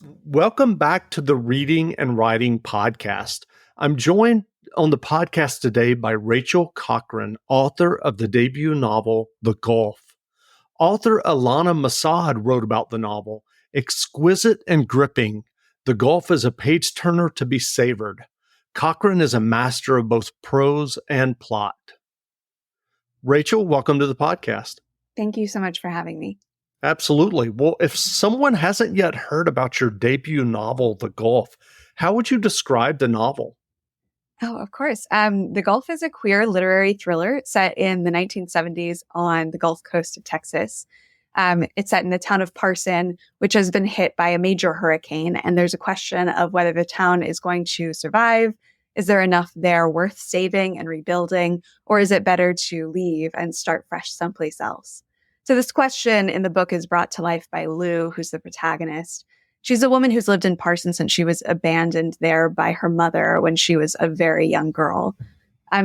Welcome back to the Reading and Writing Podcast. I'm joined on the podcast today by Rachel Cochran, author of the debut novel, The Gulf. Author Alana Masad wrote about the novel. Exquisite and gripping, The Gulf is a page-turner to be savored. Cochran is a master of both prose and plot. Rachel, welcome to the podcast. Thank you so much for having me. Absolutely. Well, if someone hasn't yet heard about your debut novel, The Gulf, how would you describe the novel? Oh, of course. The Gulf is a queer literary thriller set in the 1970s on the Gulf Coast of Texas. It's set in the town of Parson, which has been hit by a major hurricane. And there's a question of whether the town is going to survive. Is there enough there worth saving and rebuilding? Or is it better to leave and start fresh someplace else? So this question in the book is brought to life by Lou, who's the protagonist. She's a woman who's lived in Parson since she was abandoned there by her mother when she was a very young girl.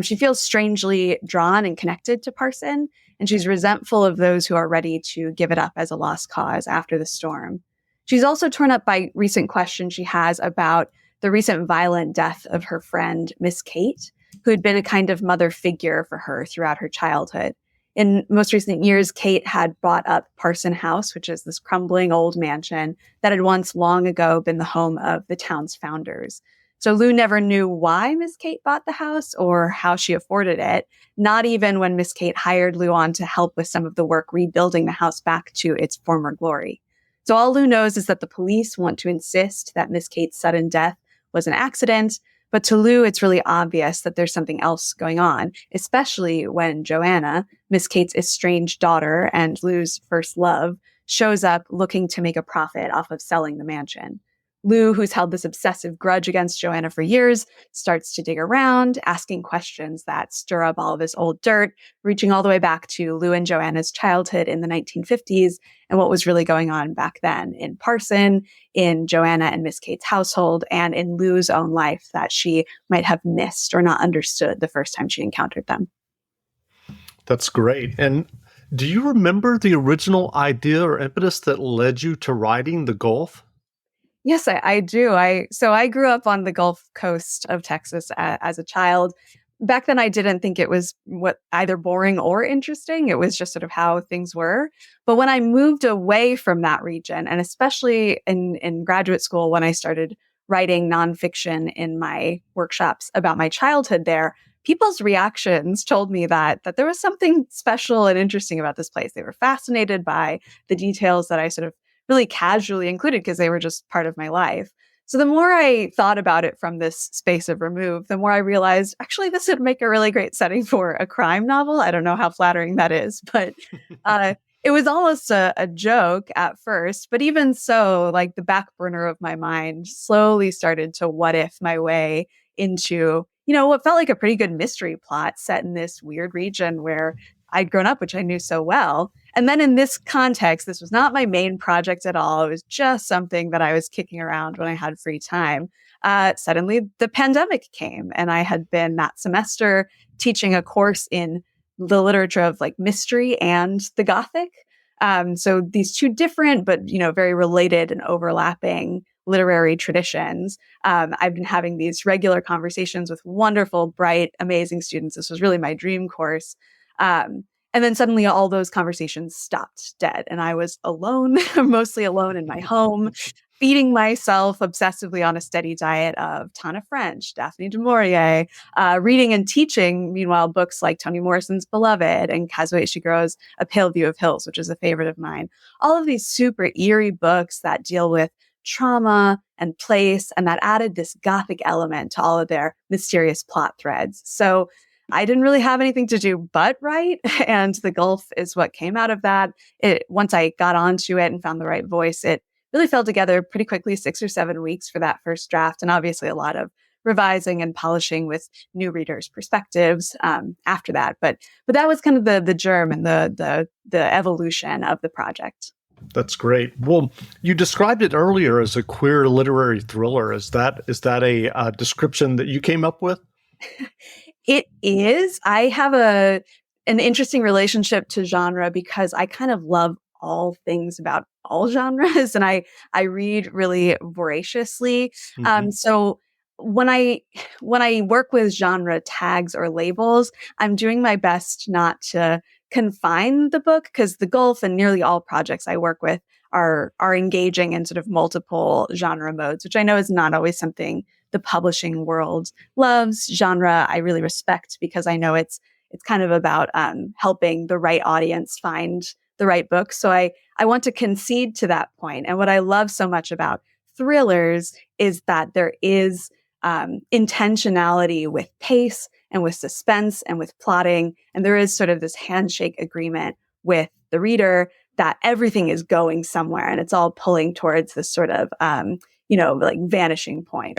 She feels strangely drawn and connected to Parson, and she's resentful of those who are ready to give it up as a lost cause after the storm. She's also torn up by recent questions she has about the recent violent death of her friend, Miss Kate, who had been a kind of mother figure for her throughout her childhood. In most recent years, Kate had bought up Parson House, which is this crumbling old mansion that had once long ago been the home of the town's founders. So Lou never knew why Miss Kate bought the house or how she afforded it, not even when Miss Kate hired Lou on to help with some of the work rebuilding the house back to its former glory. So all Lou knows is that the police want to insist that Miss Kate's sudden death was an accident, but to Lou, it's really obvious that there's something else going on, especially when Joanna, Miss Kate's estranged daughter and Lou's first love, shows up looking to make a profit off of selling the mansion. Lou, who's held this obsessive grudge against Joanna for years, starts to dig around, asking questions that stir up all of this old dirt, reaching all the way back to Lou and Joanna's childhood in the 1950s and what was really going on back then in Parson, in Joanna and Miss Kate's household, and in Lou's own life that she might have missed or not understood the first time she encountered them. That's great. And do you remember the original idea or impetus that led you to writing The Gulf? Yes, I do. So I grew up on the Gulf Coast of Texas as a child. Back then, I didn't think it was either boring or interesting. It was just sort of how things were. But when I moved away from that region, and especially in graduate school, when I started writing nonfiction in my workshops about my childhood there, people's reactions told me that there was something special and interesting about this place. They were fascinated by the details that I sort of really casually included because they were just part of my life. So the more I thought about it from this space of remove, the more I realized, actually, this would make a really great setting for a crime novel. I don't know how flattering that is, but it was almost a joke at first. But even so, like the back burner of my mind slowly started to what if my way into, what felt like a pretty good mystery plot set in this weird region where I'd grown up, which I knew so well. And then in this context, this was not my main project at all. It was just something that I was kicking around when I had free time. Suddenly, the pandemic came, and I had been that semester teaching a course in the literature of like mystery and the Gothic. So these two different, but very related and overlapping literary traditions. I've been having these regular conversations with wonderful, bright, amazing students. This was really my dream course. And then suddenly all those conversations stopped dead. And I was alone, mostly alone in my home, feeding myself obsessively on a steady diet of Tana French, Daphne du Maurier, reading and teaching, meanwhile, books like Toni Morrison's Beloved and Kazuo Ishiguro's A Pale View of Hills, which is a favorite of mine. All of these super eerie books that deal with trauma and place, and that added this Gothic element to all of their mysterious plot threads. So I didn't really have anything to do but write, and The Gulf is what came out of that. Once I got onto it and found the right voice, it really fell together pretty quickly, 6 or 7 weeks for that first draft, and obviously a lot of revising and polishing with new readers' perspectives after that. But that was kind of the germ and the evolution of the project. That's great. Well, you described it earlier as a queer literary thriller. Is that a description that you came up with? It is. I have an interesting relationship to genre because I kind of love all things about all genres, and I read really voraciously. Hmm. So when I work with genre tags or labels, I'm doing my best not to confine the book, because the Gulf and nearly all projects I work with are engaging in sort of multiple genre modes, which I know is not always something the publishing world loves. Genre I really respect, because I know it's kind of about helping the right audience find the right book. So I want to concede to that point. And what I love so much about thrillers is that there is intentionality with pace and with suspense and with plotting. And there is sort of this handshake agreement with the reader that everything is going somewhere and it's all pulling towards this sort of, like vanishing point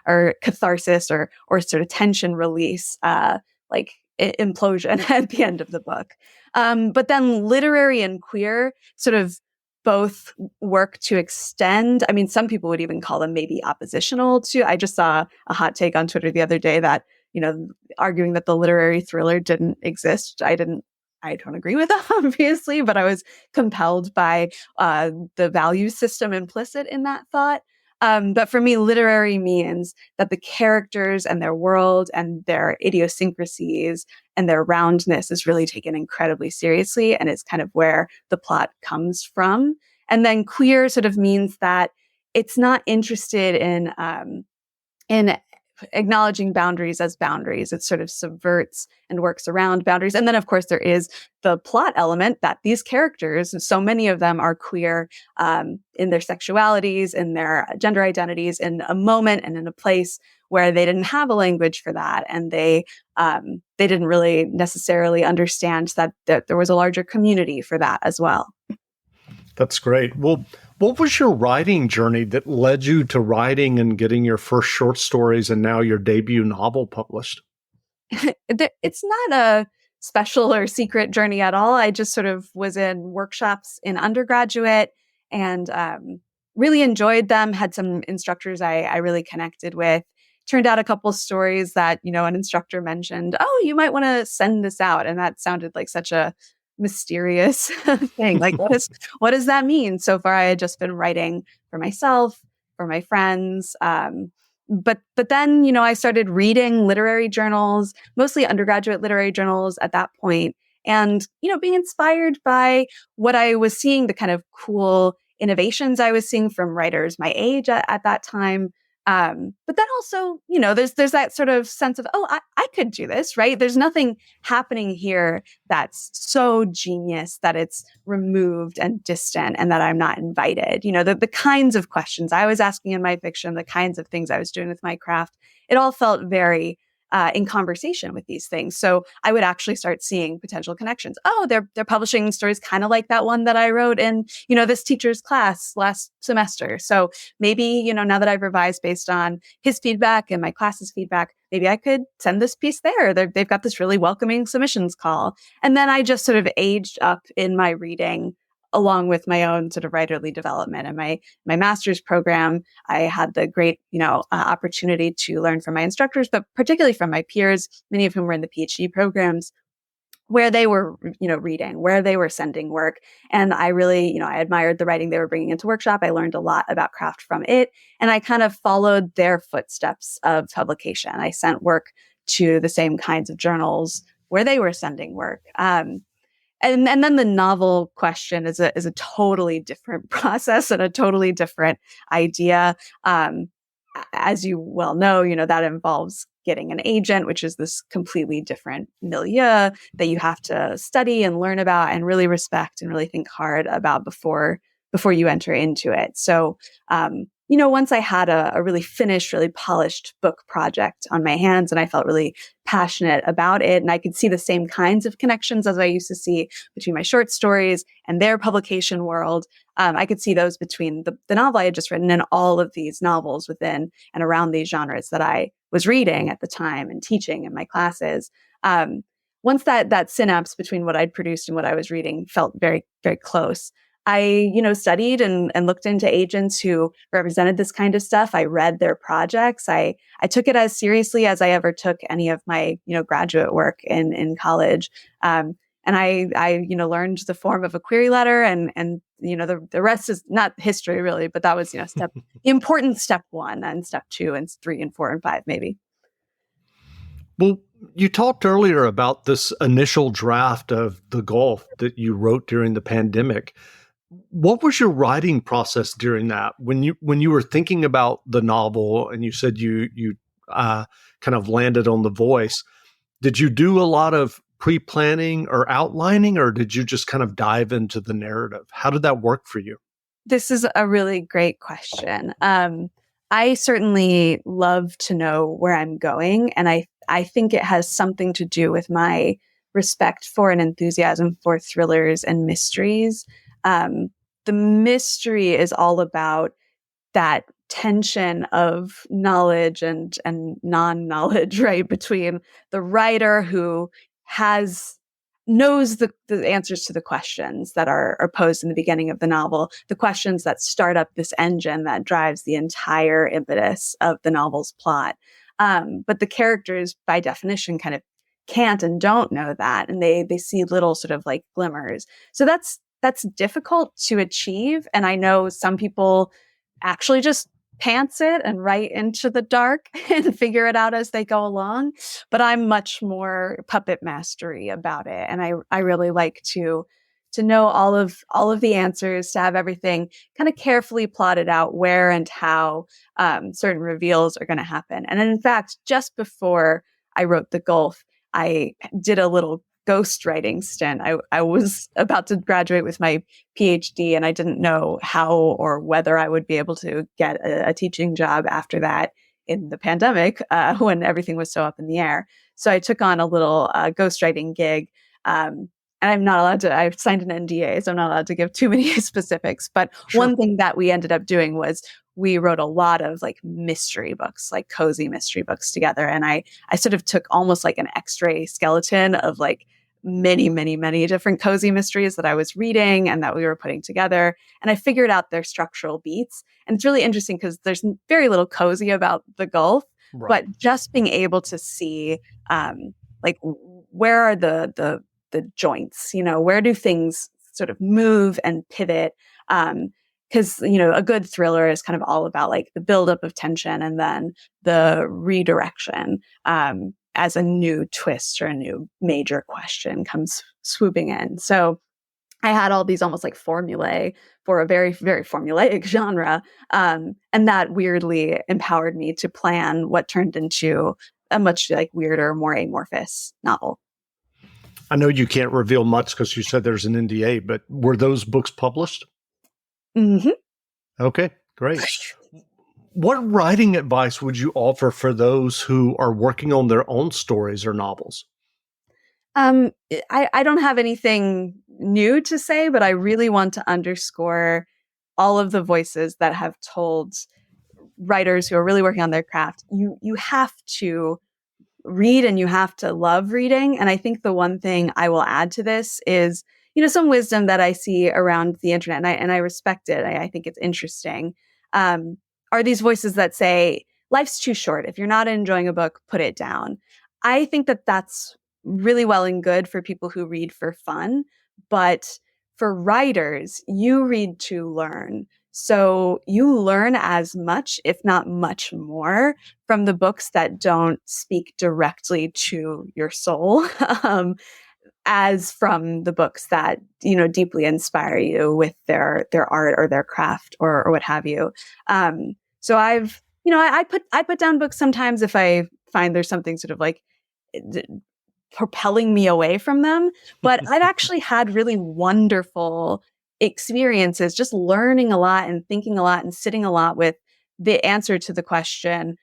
or catharsis or sort of tension release, implosion at the end of the book. But then literary and queer sort of both work to extend. I mean, some people would even call them maybe oppositional to. I just saw a hot take on Twitter the other day that, arguing that the literary thriller didn't exist. I don't agree with that, obviously, but I was compelled by the value system implicit in that thought. But for me, literary means that the characters and their world and their idiosyncrasies and their roundness is really taken incredibly seriously, and it's kind of where the plot comes from. And then queer sort of means that it's not interested in acknowledging boundaries as boundaries. It sort of subverts and works around boundaries. And then, of course, there is the plot element that these characters, so many of them are queer in their sexualities, in their gender identities, in a moment and in a place where they didn't have a language for that. And they didn't really necessarily understand that there was a larger community for that as well. That's great. Well, what was your writing journey that led you to writing and getting your first short stories and now your debut novel published? It's not a special or secret journey at all. I just sort of was in workshops in undergraduate and really enjoyed them, had some instructors I really connected with. Turned out a couple stories that, an instructor mentioned, oh, you might want to send this out. And that sounded like such a mysterious thing. Like, what does that mean? So far, I had just been writing for myself, for my friends. But then, I started reading literary journals, mostly undergraduate literary journals at that point, and, being inspired by what I was seeing, the kind of cool innovations I was seeing from writers my age at that time. But then also, there's that sort of sense of, oh, I could do this, right? There's nothing happening here that's so genius that it's removed and distant and that I'm not invited. The kinds of questions I was asking in my fiction, the kinds of things I was doing with my craft, it all felt very in conversation with these things. So I would actually start seeing potential connections. Oh, they're publishing stories kind of like that one that I wrote in, this teacher's class last semester. So maybe, now that I've revised based on his feedback and my class's feedback, maybe I could send this piece there. They've got this really welcoming submissions call. And then I just sort of aged up in my reading along with my own sort of writerly development. And my master's program, I had the great, opportunity to learn from my instructors, but particularly from my peers, many of whom were in the PhD programs, where they were, reading, where they were sending work. And I really, I admired the writing they were bringing into workshop. I learned a lot about craft from it. And I kind of followed their footsteps of publication. I sent work to the same kinds of journals where they were sending work. And then the novel question is a totally different process and a totally different idea. As you well know, that involves getting an agent, which is this completely different milieu that you have to study and learn about and really respect and really think hard about before you enter into it. So, once I had a really finished, really polished book project on my hands and I felt really passionate about it, and I could see the same kinds of connections as I used to see between my short stories and their publication world. I could see those between the novel I had just written and all of these novels within and around these genres that I was reading at the time and teaching in my classes. Once that synapse between what I'd produced and what I was reading felt very, very close, I, studied and looked into agents who represented this kind of stuff. I read their projects. I took it as seriously as I ever took any of my, graduate work in college. And I learned the form of a query letter, and the rest is not history really, but that was important step one and step two and three and four and five maybe. Well, you talked earlier about this initial draft of The Gulf that you wrote during the pandemic. What was your writing process during that? When you were thinking about the novel and you said you kind of landed on the voice, did you do a lot of pre-planning or outlining, or did you just kind of dive into the narrative? How did that work for you? This is a really great question. I certainly love to know where I'm going, and I think it has something to do with my respect for and enthusiasm for thrillers and mysteries. Um, the mystery is all about that tension of knowledge and non-knowledge, right? Between the writer who has knows the answers to the questions that are posed in the beginning of the novel, the questions that start up this engine that drives the entire impetus of the novel's plot. But the characters, by definition, kind of can't and don't know that, and they see little sort of like glimmers. So that's difficult to achieve, and I know some people actually just pants it and write into the dark and figure it out as they go along. But I'm much more puppet mastery about it. And I really like to know all of the answers, to have everything kind of carefully plotted out where and how certain reveals are going to happen. And in fact, just before I wrote The Gulf, I did a little ghostwriting stint. I was about to graduate with my PhD, and I didn't know how or whether I would be able to get a teaching job after that in the pandemic, when everything was so up in the air. So I took on a little ghostwriting gig. And I'm not allowed to, I've signed an NDA, so I'm not allowed to give too many specifics. But Sure. one thing that we ended up doing was we wrote a lot of like mystery books, like cozy mystery books together. And I sort of took almost like an X-ray skeleton of like many, many, many different cozy mysteries that I was reading and that we were putting together. And I figured out their structural beats. And it's really interesting because there's very little cozy about the Gulf, Right. but just being able to see like where are the joints, where do things sort of move and pivot? Because a good thriller is kind of all about like the buildup of tension and then the redirection, as a new twist or a new major question comes swooping in. So I had all these almost like formulae for a very, very formulaic genre. And that weirdly empowered me to plan what turned into a much like weirder, more amorphous novel. I know you can't reveal much because you said there's an NDA, but were those books published? Hmm. Okay, great. What writing advice would you offer for those who are working on their own stories or novels? I don't have anything new to say, but I really want to underscore all of the voices that have told writers who are really working on their craft. You have to read and you have to love reading. And I think the one thing I will add to this is, some wisdom that I see around the internet, and I respect it. I think it's interesting. Um, are these voices that say life's too short? If you're not enjoying a book, put it down. I think that that's really well and good for people who read for fun, but for writers, you read to learn. So you learn as much, if not much more, from the books that don't speak directly to your soul, um, as from the books that deeply inspire you with their art or their craft or what have you. So I put down books sometimes if I find there's something sort of like propelling me away from them. But I've actually had really wonderful experiences just learning a lot and thinking a lot and sitting a lot with the answer to the question,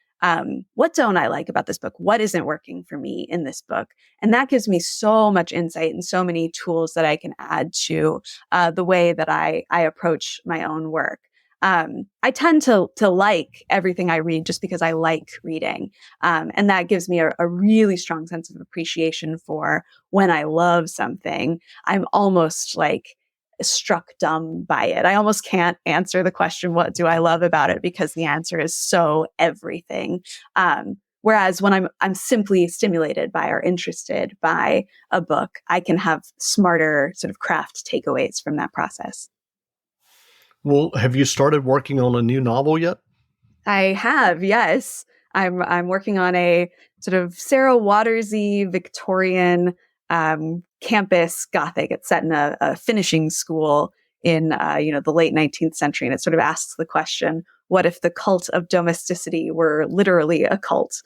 what don't I like about this book? What isn't working for me in this book? And that gives me so much insight and so many tools that I can add to the way that I approach my own work. I tend to like everything I read just because I like reading. And that gives me a really strong sense of appreciation for when I love something. I'm almost like struck dumb by it. I almost can't answer the question, what do I love about it? Because the answer is so everything. Whereas when I'm simply stimulated by or interested by a book, I can have smarter sort of craft takeaways from that process. Well, have you started working on a new novel yet? I have, yes. I'm working on a sort of Sarah Watersy Victorian campus gothic. It's set in a finishing school in the late 19th century, and it sort of asks the question: what if the cult of domesticity were literally a cult?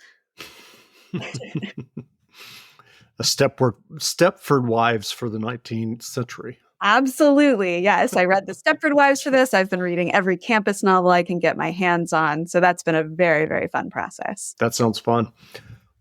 A Stepford Wives for the 19th century. Absolutely. Yes. I read the Stepford Wives for this. I've been reading every campus novel I can get my hands on. So that's been a very, very fun process. That sounds fun.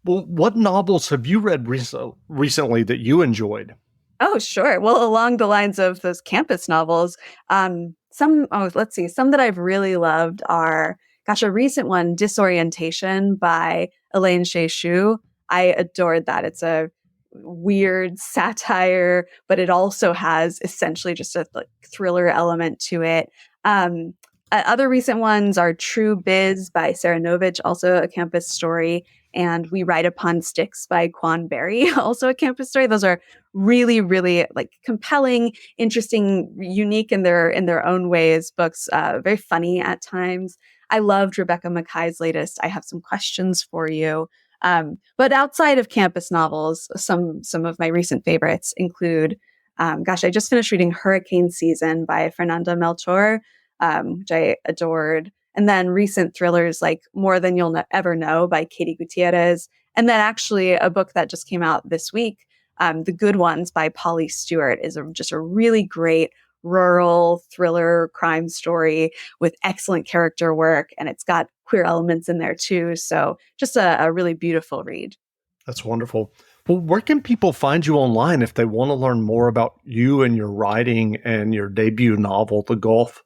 Well, what novels have you read recently that you enjoyed? Oh, sure. Well, along the lines of those campus novels, let's see, some that I've really loved are, gosh, a recent one, Disorientation by Elaine Shea Shu. I adored that. It's a weird satire, but it also has essentially just a thriller element to it. Other recent ones are True Biz by Sarah Novich, also a campus story, and We Ride Upon Sticks by Quan Berry, also a campus story. Those are really, really like compelling, interesting, unique in their own ways. Books, very funny at times. I loved Rebecca Mackay's latest I Have Some Questions for You. But outside of campus novels, some of my recent favorites include, I just finished reading Hurricane Season by Fernanda Melchor, which I adored. And then recent thrillers like More Than You'll Ever Know by Katie Gutierrez. And then actually a book that just came out this week, The Good Ones by Polly Stewart, is just a really great rural thriller crime story with excellent character work. And it's got queer elements in there too. So just a really beautiful read. That's wonderful. Well, where can people find you online if they want to learn more about you and your writing and your debut novel, The Gulf?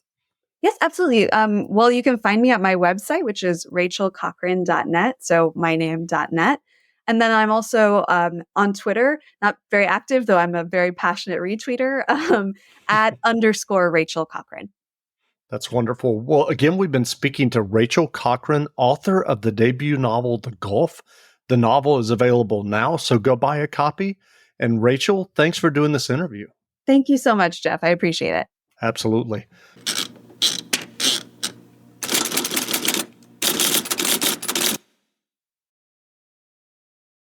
Yes, absolutely. Well, you can find me at my website, which is rachelcochran.net. So my name.net. And then I'm also on Twitter, not very active, though I'm a very passionate retweeter, at _ Rachel Cochran. That's wonderful. Well, again, we've been speaking to Rachel Cochran, author of the debut novel, The Gulf. The novel is available now, so go buy a copy. And Rachel, thanks for doing this interview. Thank you so much, Jeff. I appreciate it. Absolutely.